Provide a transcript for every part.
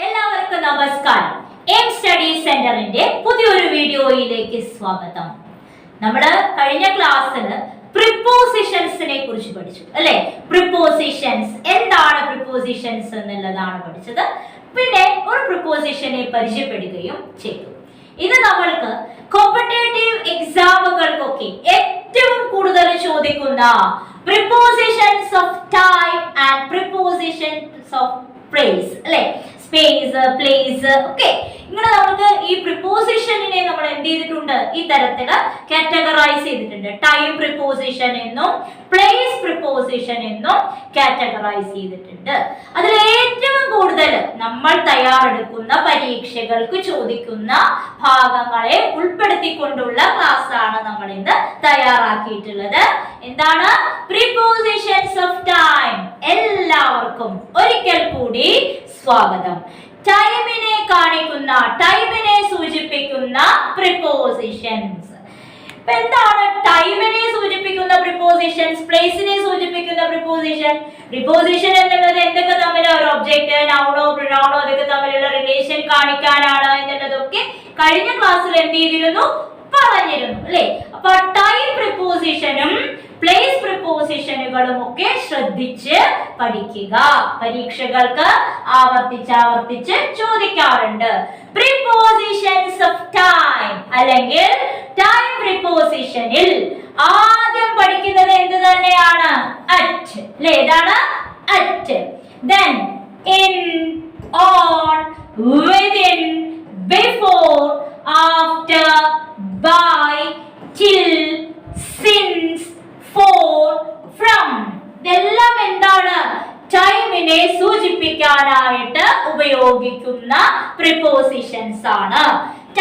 എല്ലാവർക്കും നമസ്കാരം. M study സെന്ററിന്റെ പുതിയൊരു വീഡിയോയിലേക്ക് സ്വാഗതം. നമ്മള് കഴിഞ്ഞ ക്ലാസ്സിൽ പ്രിപ്പോസിഷൻസിനെ കുറിച്ച് പഠിച്ചു അല്ലെ. പ്രിപ്പോസിഷൻസ് എന്താണ്, പ്രിപ്പോസിഷൻസ് എന്നുള്ളതാണ് പഠിച്ചത്. പിന്നെ ഒരു പ്രിപ്പോസിഷനെ പരിചയപ്പെടുകയും ചെയ്തു. ഇത് നമ്മൾക്ക് കോമ്പറ്റേറ്റീവ് എക്സാമുകൾക്കൊക്കെ ഏറ്റവും കൂടുതൽ ചോദിക്കുന്ന prepositions of time and prepositions of place അല്ലെ. സ്പേസ്, പ്ലേസ് ഒക്കെ ഇങ്ങനെ നമുക്ക് ഈ പ്രിപ്പോസിഷനെ നമ്മൾ എന്ത് ചെയ്തിട്ടുണ്ട്, ഈ തരത്തില് കാറ്റഗറൈസ് ചെയ്തിട്ടുണ്ട്. ടൈം പ്രിപ്പോസിഷൻ എന്നും പ്ലേസ് പ്രിപ്പോസിഷൻ എന്നും കാറ്റഗറൈസ് ചെയ്തിട്ടുണ്ട്. അതിൽ ഏറ്റവും കൂടുതൽ നമ്മൾ തയ്യാറെടുക്കുന്ന പരീക്ഷകൾക്ക് ചോദിക്കുന്ന ഭാഗങ്ങളെ ഉൾപ്പെടുത്തിക്കൊണ്ടുള്ള ക്ലാസ് ആണ് നമ്മൾ ഇന്ന് തയ്യാറാക്കിയിട്ടുള്ളത്. എന്താണ്? Prepositions of time. എല്ലാവർക്കും ഒരിക്കൽ കൂടി സ്വാഗതം. ടൈമിനെ കാണിക്കുന്ന, ടൈമിനെ സൂചിപ്പിക്കുന്ന പ്രിപ്പോസിഷൻസ്. എന്താണ് ടൈമിനെ സൂചിപ്പിക്കുന്ന പ്രിപ്പോസിഷൻസ്, പ്ലേസിനെ സൂചിപ്പിക്കുന്ന പ്രിപ്പോസിഷൻ? പ്രിപ്പോസിഷൻ എന്നുള്ളത് എന്തൊക്കെ തമ്മിൽ, ഒരു ഒബ്ജക്റ്റ്, നൗണോ പ്രൊനൗണോ അതൊക്കെ തമ്മിലുള്ള റിലേഷൻ കാണിക്കാനാണ് എന്നുള്ളതൊക്കെ കഴിഞ്ഞ ക്ലാസ്സിൽ എന്ത് ചെയ്തിരുന്നു, പറഞ്ഞിരുന്നു അല്ലെ. അപ്പൊ ടൈം പ്രിപ്പോസിഷനും പ്ലേസ് പ്രിപ്പോസിഷനുകളും ഒക്കെ ശ്രദ്ധിച്ച് പഠിക്കുക. പരീക്ഷകൾക്ക് ആവർത്തിച്ച് ചോദിക്കാറുണ്ട്. പ്രിപ്പോസിഷൻസ് ഓഫ് ടൈം അല്ലെങ്കിൽ ടൈം പ്രിപ്പോസിഷനിൽ ആദ്യം പഠിക്കുന്നത് എന്ത് തന്നെയാണ്? അറ്റ് അല്ലെ. ഏതാണ്? At. then in, on, within, before, after, by, till, since, for, from. ഇതെല്ലാം എന്താണ്? ടൈമിനെ സൂചിപ്പിക്കാനായിട്ട് ഉപയോഗിക്കുന്ന പ്രിപ്പോസിഷൻസ് ആണ്.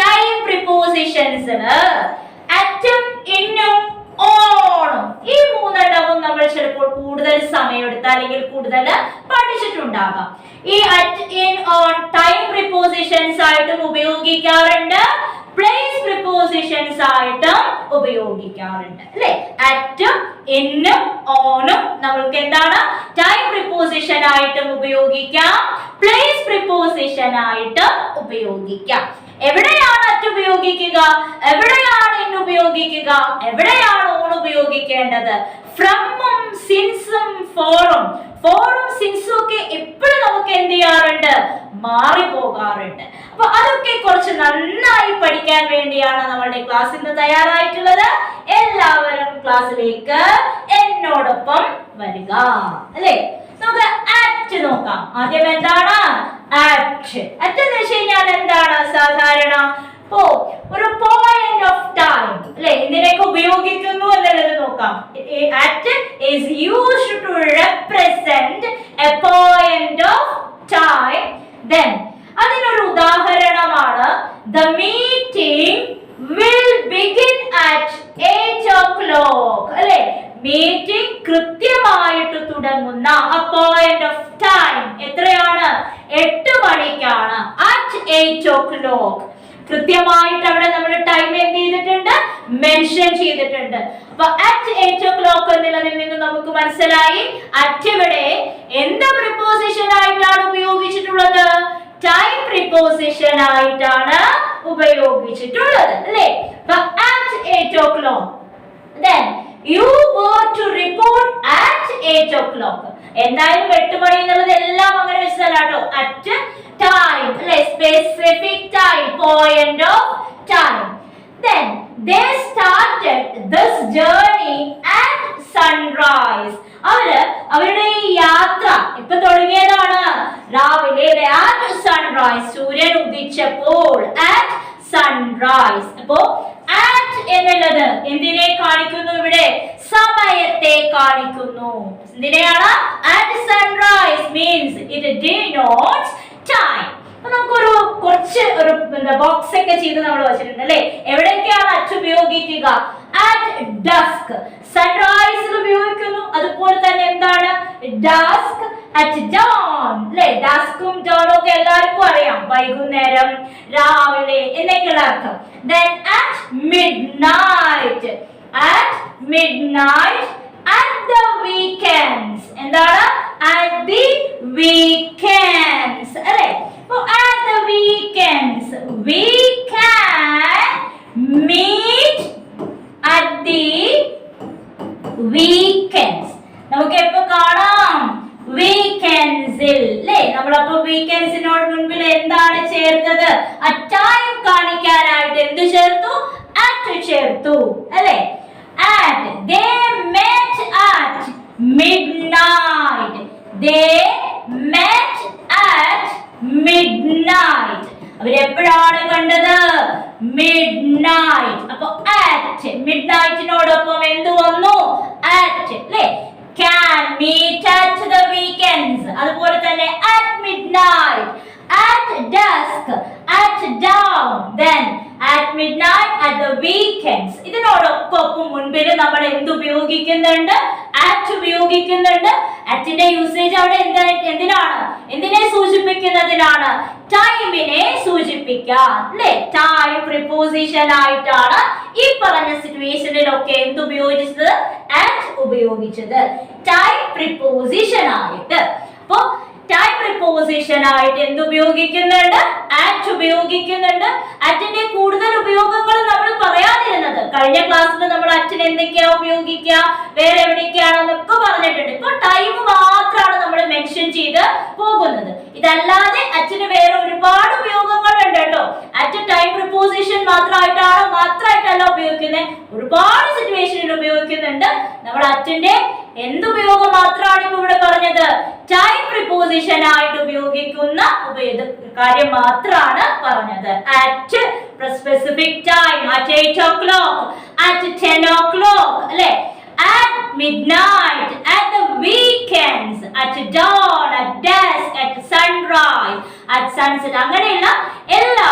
ടൈം പ്രിപ്പോസിഷൻസിന് അറ്റും, ഇന്നും, ഓണും, ഈ മൂന്നെണ്ണവും നമ്മൾ ചിലപ്പോൾ കൂടുതൽ സമയമെടുത്ത് അല്ലെങ്കിൽ കൂടുതൽ പഠിച്ചിട്ടുണ്ടാകാം. ഈ at, in, on time prepositions ആയിട്ടും ഉപയോഗിക്കാറുണ്ട്, പ്ലേസ് പ്രിപ്പോസിഷൻസ് ആയിട്ടും ഉപയോഗിക്കാറുണ്ട് അല്ലെ. അറ്റും ഇന്നും ഓണും നമ്മൾക്ക് എന്താണ്? ടൈം പ്രിപ്പോസിഷൻ ആയിട്ടും ഉപയോഗിക്കാം, പ്ലേസ് പ്രിപ്പോസിഷൻ ആയിട്ടും ഉപയോഗിക്കാം. എവിടെയാണ് അറ്റ് ഉപയോഗിക്കുക, എവിടെയാണ് ഇൻ ഉപയോഗിക്കുക, എവിടെയാണ് ഓൺ ഉപയോഗിക്കേണ്ടത്? ഫ്രമും സിൻസും ഫോറും, ഫോറും സിൻസും ഒക്കെ എപ്പോഴും നമുക്ക് എന്ത് ചെയ്യാറുണ്ട്, മാറിപ്പോകാറുണ്ട്. അപ്പൊ അതൊക്കെ കുറച്ച് നന്നായി പഠിക്കാൻ വേണ്ടിയാണ് നമ്മളുടെ ക്ലാസ് ഇന്ന് തയ്യാറായിട്ടുള്ളത്. എല്ലാവരും ക്ലാസ്സിലേക്ക് എന്നോടൊപ്പം വരിക അല്ലെ. നമുക്ക് ആക്ട് നോക്കാം. ആദ്യം എന്താണ് ആക്ട്? ആക്ട് എന്ന് വെച്ച് കഴിഞ്ഞാൽ എന്താണ്? സാധാരണ ഒരു പോയിന്റ് ഓഫ് ടൈം അല്ലെ, ഇതിനൊക്കെ ഉപയോഗിക്കുന്നു എന്നുള്ളത് നോക്കാം. Act is used to represent a point of time. then അതിനൊരു ഉദാഹരണമാണ് the meeting will begin at 8 o'clock അല്ലെ. മീറ്റിംഗ് കൃത്യമായിട്ട് തുടങ്ങുന്ന a point of time എത്രയാണ്? 8 മണിക്കാണ്. at 8 o'clock കൃത്യമായിട്ട് അവിടെ നമ്മൾ ടൈം എന്ത് ചെയ്തിട്ടുണ്ട്, മെൻഷൻ ചെയ്തിട്ടുണ്ട്. അപ്പൊ at 8 o'clock എന്നുള്ളതിൽ നിന്ന് നമുക്ക് മനസ്സിലായി at ഇവിടെ എന്ത് പ്രിപ്പോസിഷൻ ആയിട്ടാണ് ഉപയോഗിച്ചിട്ടുള്ളത്? ടൈം പ്രിപ്പോസിഷൻ ആയിട്ടാണ് ഉപയോഗിച്ചിട്ടുള്ളത് അല്ലേ. at 8 o'clock then you were to report at 8 o'clock. എന്തായാലും 8 മണി എന്നുള്ളത് എല്ലാം അങ്ങനെ വെച്ചതല്ലാട്ടോ. at time അല്ലെ, specific time, point of time. then they started this journey at sunrise. അവരുടെ ഈ യാത്ര ഇപ്പൊ തുടങ്ങിയതാണ് രാവിലെ at sunrise, സൂര്യൻ ഉദിച്ചപ്പോൾ at sunrise. അപ്പോ at എന്നുള്ളത് എന്തിനെ കാണിക്കുന്നു? ഇവിടെ സമയത്തെ കാണിക്കുന്നു. എന്തിനെയാണ്? at sunrise means it denotes time. നമുക്കൊരു കുറച്ച് ഒരു ബോക്സ് ഒക്കെ ചെയ്ത് നമ്മൾ വെച്ചിട്ടുണ്ട് അല്ലെ. എവിടെയൊക്കെയാണ് അറ്റ് ഉപയോഗിക്കുക? at dusk, സൺറൈസിൽ ഉപയോഗിക്കുന്നു. അതുപോലെ തന്നെ എന്താണ് dusk at dawn അല്ലെ. ഡസ്കും ഡോണും ഒക്കെ എല്ലാവർക്കും അറിയാം, വൈകുന്നേരം, രാവിലെ എന്നൊക്കെയുള്ള അർത്ഥം. then at midnight, at midnight, at the weekends. എന്താണ്? at the weekends അല്ലെ. അപ്പൊ വീക്കെൻഡ്സിനോട് മുൻപിൽ എന്താണ് ചേർത്തത്? ആ ടൈം കാണിക്കാനായിട്ട് എന്ത് ചേർത്തു? at ചേർത്തു അല്ലേ? at they met at midnight. They met at midnight. അവരെപ്പോഴാണ് കണ്ടത്? midnight. അപ്പൊ at midnightനോടൊപ്പം എന്ത് വന്നു? at അല്ലേ? can meet at the weekends. അതുപോലെ തന്നെ at midnight, at dusk, at dawn, then at midnight, at the weekends. ഇതിനോടൊപ്പം മുൻപിൽ നമ്മൾ എന്ത് ഉപയോഗിക്കുന്നുണ്ട്? at ഉപയോഗിക്കുന്നുണ്ട്. atന്റെ യൂസേജ് അവിടെ എന്തിനാണ്? എന്തിനെ സൂചിപ്പിക്കുന്നതിനാണ്? ടൈമിനെ സൂചിപ്പിക്കാൻ അല്ലേ? ടൈം പ്രിപ്പോസിഷൻ ആയിട്ടാണ് ഈ പറഞ്ഞ സിറ്റുവേഷനിലൊക്കെ എന്ത് ഉപയോഗിച്ചത്? at ഉപയോഗിച്ചത് ടൈം പ്രിപ്പോസിഷൻ ആയിട്ട്. അപ്പൊ ടൈം പ്രിപ്പോസിഷൻ ആയിട്ട് എന്ത് ഉപയോഗിക്കുന്നുണ്ട്? at ഉപയോഗിക്കുന്നുണ്ട്. atന്റെ കൂടുതൽ ഉപയോഗങ്ങൾ നമ്മൾ പറയാതിരുന്നത് കഴിഞ്ഞ ക്ലാസ്സിൽ നമ്മൾ atനെ എന്തൊക്കെയാ ഉപയോഗിക്കുക, വേറെ എവിടേക്കാണെന്നൊക്കെ പറഞ്ഞിട്ടുണ്ട്. ഇപ്പൊ ടൈം മാത്രമാണ് നമ്മൾ മെൻഷൻ ചെയ്ത് പോകുന്നത്. ഇതല്ലാതെ atന് വേറെ ഒരുപാട് ഉപയോഗങ്ങൾ ഉണ്ട് കേട്ടോ. at ടൈം പ്രിപ്പോസിഷൻ മാത്രമായിട്ടല്ല ഉപയോഗിക്കുന്നത്, ഒരുപാട് സിറ്റുവേഷനിൽ ഉപയോഗിക്കുന്നുണ്ട്. നമ്മൾ atന്റെ എന്തുപയോഗം മാത്രമാണ് ഇപ്പൊ ഇവിടെ പറഞ്ഞത്? ടൈം പ്രിപ്പോസിഷൻ ആയിട്ട് ഉപയോഗിക്കുന്ന കാര്യം മാത്രമാണ് പറഞ്ഞത്. at specific time, at 8 o'clock, at 10 o'clock അല്ലേ? at midnight, at the weekends, at dawn, at dusk, at sunrise, at sunset. അങ്ങനെയുള്ള എല്ലാ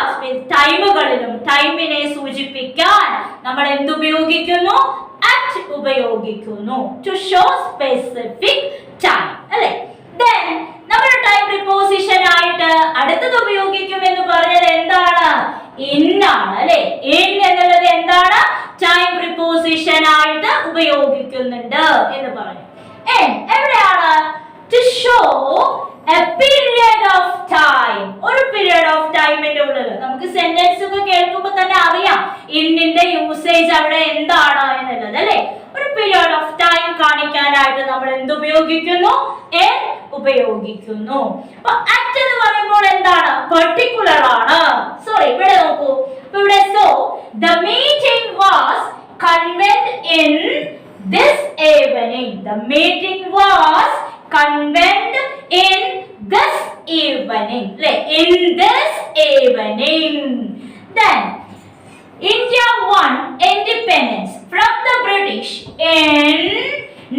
ടൈമുകളിലും ടൈമിനെ സൂചിപ്പിക്കാൻ നമ്മൾ എന്ത് ഉപയോഗിക്കുന്നു? at ഉപയോഗിക്കുന്നു to show specific time അല്ലേ? then നമ്മൾ ടൈം പ്രിപ്പോസിഷൻ ആയിട്ട് അടുത്തത് ഉപയോഗിക്കുമെന്ന് പറഞ്ഞത് എന്താണ്? in ആണ് അല്ലേ? in എന്നുള്ളത് എന്താണ്? ടൈം പ്രിപ്പോസിഷൻ ആയിട്ട് ഉപയോഗിക്കുന്നുണ്ട് എന്ന് പറഞ്ഞു. എവിടെയാണ്? to show a period of time. ഒരു പീരിയഡ് ഓഫ് ടൈമിന്റെ ഉള്ളിൽ നമുക്ക് സെന്റൻസ് ഒക്കെ കേൾക്കുമ്പോൾ തന്നെ അറിയാം ഇന്നിന്റെ യൂസേജ് അവിടെ എന്താണ് എന്നുള്ളത് അല്ലേ? ഒരു പീരിയഡ് ഓഫ് ടൈം കാണിക്കാനായിട്ട് നമ്മൾ എന്ത് ഉപയോഗിക്കുന്നു? ഉപയോഗിക്കുന്നു. അപ്പൊ at എന്ന് പറയുമ്പോൾ എന്താണ്? പെർട്ടിക്കുലർ ആണ്. സോറി, ഇവിടെ നോക്കൂ. അപ്പൊ ഇവിടെ so the meeting was convened in this evening. The meeting was convened in this evening. In this evening. Then India won independence from the British in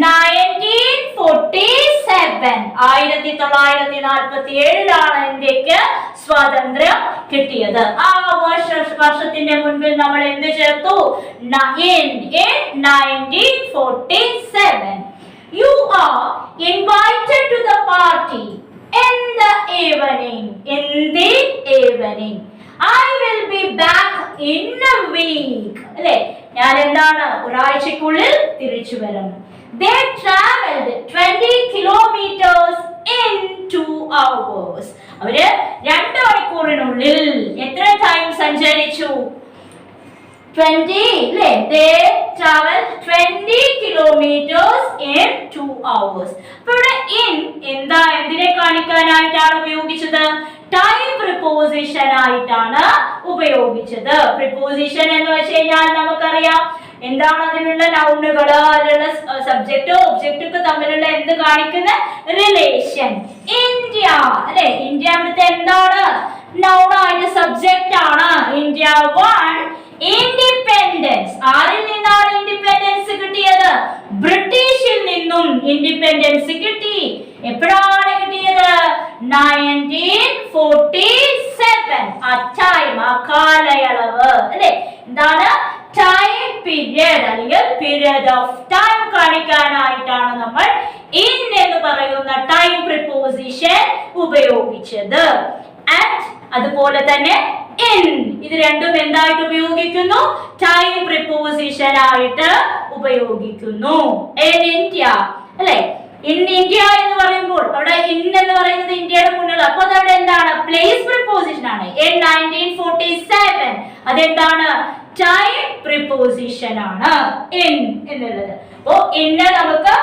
1947. 1947 ഇന്ത്യക്ക് സ്വാതന്ത്ര്യം കിട്ടിയത്. ആ വർഷത്തിന്റെ മുൻപിൽ നമ്മൾ എന്ത് ചേർത്തു? in 1947. You are invited to the party in the evening. In the evening. I will be back in a week. അല്ലേ? ഞാൻ എന്താണ്? ഒരാഴ്ചക്കുള്ളിൽ തിരിച്ചു വരും. They traveled 20 kilometers in 2 hours. അവര് 2 മണിക്കൂറിനുള്ളിൽ എത്ര ടൈം സഞ്ചരിച്ചു? 20 അല്ലേ? They traveled 20 kilometers in 2 hours. അപ്പോൾ ഇവിടെ in എന്തിനെ കാണിക്കാനായിട്ടാണ് ഉപയോഗിച്ചത്? ടൈം പ്രിപ്പോസിഷൻ ആയിട്ടാണ് ഉപയോഗിച്ചത്. പ്രിപ്പോസിഷൻ എന്ന് വെച്ചുകഴിഞ്ഞാൽ നമുക്കറിയാം എന്താണ് അതിലുള്ള നൗണുകൾ, അതിലുള്ള സബ്ജക്റ്റോ ഒബ്ജക്റ്റ് ഒക്കെ തമ്മിലുള്ള എന്ത് കാണിക്കുന്ന റിലേഷൻ. ഇന്ത്യ അല്ലെ? ഇന്ത്യ ഇവിടുത്തെ എന്താണ്? നൗൺ ആയിട്ട് സബ്ജക്റ്റ് ആണ്. India one independence. ആരിൽ നിന്നാണ് ഇൻഡിപെൻഡൻസ് കിട്ടിയത്? ബ്രിട്ടീഷിൽ നിന്നും ഇൻഡിപെൻഡൻസ് കിട്ടി. എപ്പോഴാണ് കിട്ടിയത്? 1947. ആ ടൈം, ആ കാലയളവ് അല്ലെ? എന്താണ്? ടൈം പീരിയഡ് അല്ലെങ്കിൽ പീരിയഡ് ഓഫ് ടൈം കാണിക്കാനായിട്ടാണ് നമ്മൾ in എന്ന് പറയുന്ന ടൈം പ്രിപ്പോസിഷൻ ഉപയോഗിച്ചത്. at അതുപോലെ തന്നെ in ഇത് രണ്ടും എന്തായിട്ട് ഉപയോഗിക്കുന്നു? ടൈം പ്രിപ്പോസിഷൻ ആയിട്ട് ഉപയോഗിക്കുന്നു. in India അല്ലെ? in India എന്ന് പറയുമ്പോൾ അവിടെ in എന്ന് പറയുന്നത് ഇന്ത്യയുടെ മുന്നിൽ, അപ്പൊ അതവിടെ എന്താണ്? പ്ലേസ് പ്രിപ്പോസിഷൻ ആണ്. in 1947 അതെന്താണ്? ടൈം പ്രിപ്പോസിഷൻ ആണ് in എന്നുള്ളത്. അപ്പോ in നമുക്ക്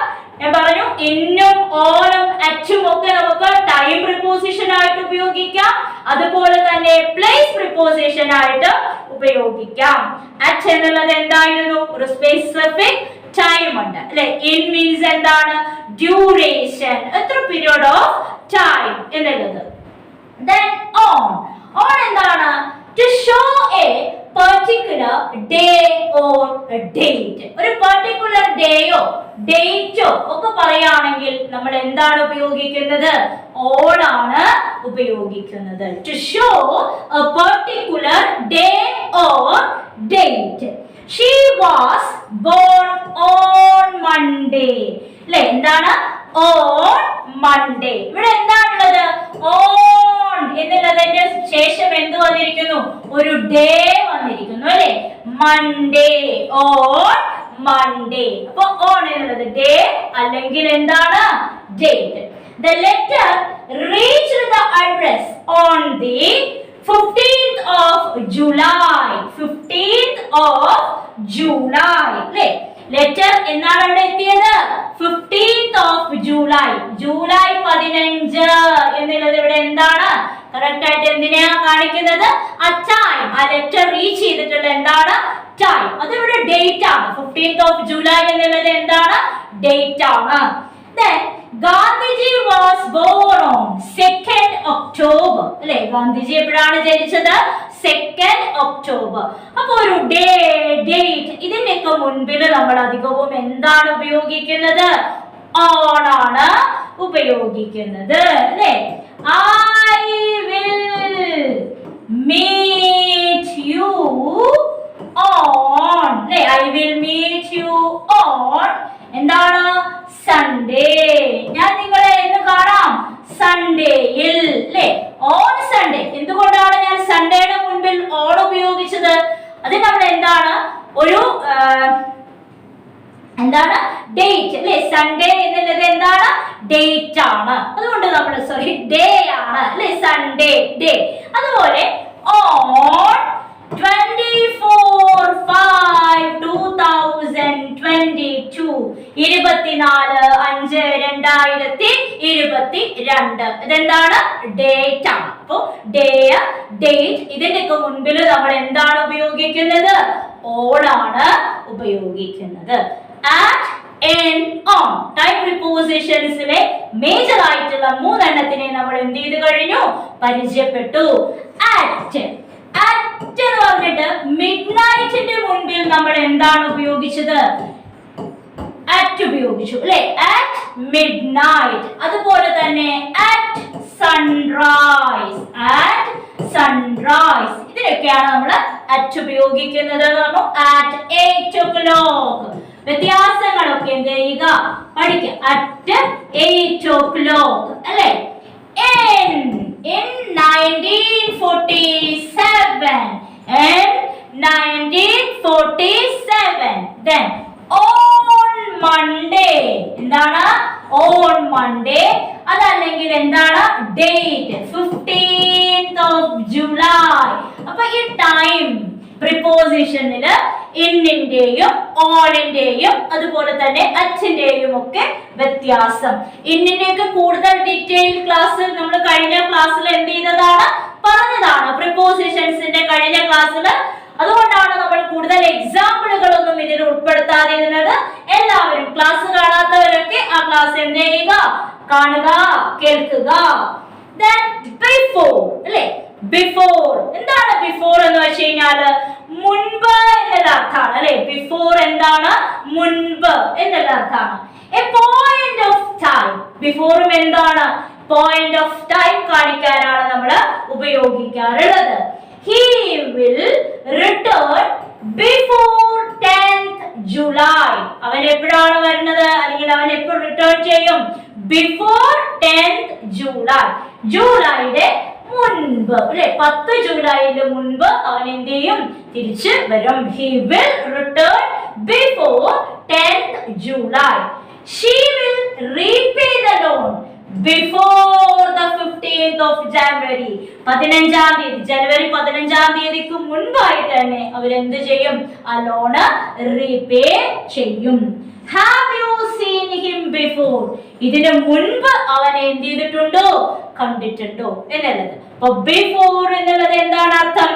ഞാൻ പറഞ്ഞു ഇന്നും ഓണം അറ്റും ഒക്കെ നമുക്ക് ടൈം പ്രിപ്പോസിഷൻ ആയിട്ട് ഉപയോഗിക്കാം, അതുപോലെ തന്നെ പ്ലേസ് പ്രിപ്പോസിഷൻ ആയിട്ട് ഉപയോഗിക്കാം. അറ്റ് എന്നുള്ളത് എന്തായിരുന്നു? ഒരു സ്പെസിഫിക് ടൈം ഉണ്ട് അല്ലെ. ഇൻ മീൻസ് എന്താണ്? ഡ്യൂറേഷൻ, എത്ര പീരിയഡ് ഓഫ് ടൈം എന്നുള്ളത്. Then on എന്താണ്? To show a particular day or a date. ഒരു particular ഡേയോ ഡേറ്റോ ഒക്കെ പറയുകയാണെങ്കിൽ നമ്മൾ എന്താണ് ഉപയോഗിക്കുന്നത്? on ആണ് ഉപയോഗിക്കുന്നത്. To show a particular day or date. She was born on Monday. അല്ലെ, എന്താണ്? on Monday. ഇവിടെ എന്താണുള്ളത്? on എന്നുള്ളതിന്റെ ശേഷം എന്ത് വന്നിരിക്കുന്നു? ഒരു ഡേ വന്നിരിക്കുന്നു അല്ലെ. Monday, on Monday. അപ്പൊ on എന്നുള്ളത് ഡേ അല്ലെങ്കിൽ എന്താണ്? Date. The letter reached the address on the 15th of July. 15th of July. അല്ലെ, ലെറ്റർ എന്നാണ് അവിടെ എത്തിയത്? 15th of July. ജൂലൈ 15 എന്നുള്ളത് ഇവിടെ എന്താണ്? കറക്റ്റ് ആയിട്ട് എന്തിനാ കാണിക്കുന്നത്? ആ ടൈം, ആ ലെറ്റർ റീച്ച് ചെയ്തിട്ടുള്ള എന്താണ്? ടൈം. അതിവിടെ ഡേറ്റ് ആണ്. 15th of July എന്നുള്ളത് എന്താണ്? ഡേറ്റ് ആണ്. Then Gandhiji was born on 2nd October. അല്ലെ, ഗാന്ധിജി എപ്പോഴാണ് ജനിച്ചത്? 2nd October. അപ്പൊ ഒരു ഡേ, ഡേറ്റ് ഇതിന്റെയൊക്കെ മുൻപിൽ നമ്മൾ അധികവും എന്താണ് ഉപയോഗിക്കുന്നത്? on ആണ് ഉപയോഗിക്കുന്നത് അല്ലെ. I will meet you on അല്ലെ. I will meet you on എന്താണ്? സൺഡേ. ഞാൻ നിങ്ങളെ എന്ന് കാണാം? സൺഡേയിൽ അല്ലെ. On Sunday. എന്തുകൊണ്ടാണ് ഞാൻ സൺഡേയുടെ മുൻപിൽ ഓൺ ഉപയോഗിച്ചത്? അത് നമ്മൾ എന്താണ്? ഒരു എന്താണ്? ഡേറ്റ് അല്ലെ. സൺഡേ എന്നുള്ളത് എന്താണ്? ഡേറ്റ് ആണ്. അതുകൊണ്ട് നമ്മൾ ഡേ ആണ് അല്ലെ. Sunday, day. അതുപോലെ on 24/5/2022 24/5/2022 ഇതെന്താണ്? ഡേറ്റ് ആണ്. അപ്പൊ ഡേ, ഡേറ്റ് ഇതിന്റെയൊക്കെ മുൻപിൽ നമ്മൾ എന്താണ് ഉപയോഗിക്കുന്നത്? on ആണ് ഉപയോഗിക്കുന്നത്. at, in, on ടൈം പ്രിപ്പോസിഷൻസിലെ മേജർ ആയിട്ടുള്ള മൂന്നെണ്ണത്തിനെ നമ്മൾ എന്ത് ചെയ്തു കഴിഞ്ഞു? പരിചയപ്പെട്ടു. at എന്ന് പറഞ്ഞിട്ട് മിഡ്നൈറ്റിന്റെ മുൻപിൽ നമ്മൾ എന്താണ് ഉപയോഗിച്ചത്? at ഉപയോഗിച്ചു അല്ലെ. at midnight. അതുപോലെ തന്നെ at sunrise. at sunrise ഇതിനൊക്കെയാണ് നമ്മൾ at ഉപയോഗിക്കുന്നത്. at 8 o'clock. വ്യത്യാസങ്ങളൊക്കെ എന്ത് ചെയ്യുക? പഠിക്കുക. at 8 o'clock അല്ലെ. in 1947. in 1947. then on Monday. എന്താണ്? on Monday. അതല്ലെങ്കിൽ എന്താണ്? Date 15th of July. അപ്പൊ ഈ ടൈം പ്രിപ്പോസിഷനില് ഇന്നിന്റെയും ഓണിന്റെയും അതുപോലെ തന്നെ അച്ഛന്റെയും ഒക്കെ വ്യത്യാസം. ഇന്നിന്റെയൊക്കെ കൂടുതൽ ഡീറ്റെയിൽ ക്ലാസ് നമ്മൾ കഴിഞ്ഞ ക്ലാസ്സിൽ എന്ത് ചെയ്തതാണ്? പറഞ്ഞതാണ്. പ്രിപ്പോസിഷൻസിന്റെ കഴിഞ്ഞ ക്ലാസ്സിൽ. അതുകൊണ്ടാണ് നമ്മൾ കൂടുതൽ എക്സാമ്പിളുകളൊന്നും ഇതിൽ ഉൾപ്പെടുത്താതിരുന്നത്. എല്ലാവരും ക്ലാസ് കാണാത്തവരൊക്കെ ആ ക്ലാസ് എന്ത് ചെയ്യുക? കാണുക, കേൾക്കുക. Then before അല്ലെ. ബിഫോർ എന്താണ്? ബിഫോർ എന്ന് വെച്ച് കഴിഞ്ഞാല് മുൻപ് എന്നുള്ള അർത്ഥമാണ് അല്ലെ. ബിഫോർ എന്താണ്? മുൻപ് എന്നുള്ള അർത്ഥമാണ്. A point of time. ബിഫോറും എന്താണ്? പോയിന്റ് ഓഫ് ടൈം കാണിക്കാനാണ് നമ്മൾ ഉപയോഗിക്കാറുള്ളത്. He will return before 10th July. അവൻ എപ്പോഴാണ് വരുന്നത്? അല്ലെങ്കിൽ അവൻ എപ്പോൾ റിട്ടേൺ ചെയ്യും? Before 10th July. ജൂലൈയുടെ മുൻപ് അല്ലെ. 10 ജൂലൈയുടെ മുൻപ് അവൻ എന്ത് ചെയ്യും? തിരിച്ചു വരും. He will return before 10th July. She will repay the loan before the 15th of January. 15ാം തീയതി, ജനുവരി 15ാം തീയതിക്ക് മുൻപായിട്ട് തന്നെ അവർ എന്ത് ചെയ്യും? ആ ലോണ് റീപേ ചെയ്യും. Have you seen him before? ഇതിനു മുൻപ് അവനെ എന്ത് ചെയ്തിട്ടുണ്ടോ, കണ്ടിട്ടുണ്ടോ എന്നുള്ളത്. അപ്പൊ ബിഫോർ എന്നുള്ളത് എന്താണ് അർത്ഥം?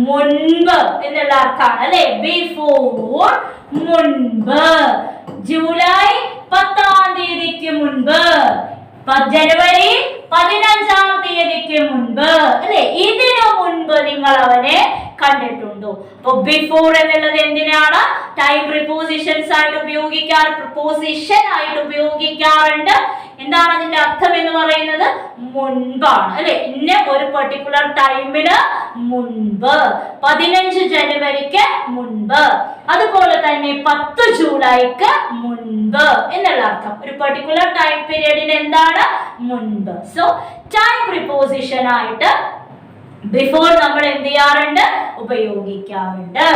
മുൻപ് എന്നുള്ള അർത്ഥമാണ് അല്ലെ. ബിഫോർ മുൻപ്. ജൂലൈ 10-ാം തീയതിക്ക് മുൻപ്, ജനുവരി 15-ാം തീയതിക്ക് മുൻപ് അല്ലെ. ഇതിനു മുൻപ് നിങ്ങൾ അവനെ കണ്ടിട്ടുണ്ടോ? അപ്പൊ ബിഫോർ എന്നുള്ളത് എന്തിനാണ്? ടൈം പ്രിപ്പോസിഷൻസ് ആയിട്ട് ഉപയോഗിക്കാറ്, പ്രിപ്പോസിഷൻ ആയിട്ട് ഉപയോഗിക്കാറുണ്ട്. എന്താണ് അതിന്റെ അർത്ഥം എന്ന് പറയുന്നത്? മുൻപാണ് അല്ലെ. ഇന്ന ഒരു പെർട്ടിക്കുലർ ടൈമിന് മുൻപ്, 15 ജനുവരിക്ക് മുൻപ്, അതുപോലെ തന്നെ 10 ജൂലൈക്ക് മുൻപ് എന്നുള്ള അർത്ഥം. ഒരു പെർട്ടിക്കുലർ ടൈം പീരീഡിന് എന്താണ്? മുൻപ്. സോ ടൈം പ്രിപ്പോസിഷൻ ആയിട്ട് ബിഫോർ നമ്മൾ എന്ത് ചെയ്യാറുണ്ട്? ഉപയോഗിക്കാറുണ്ട്.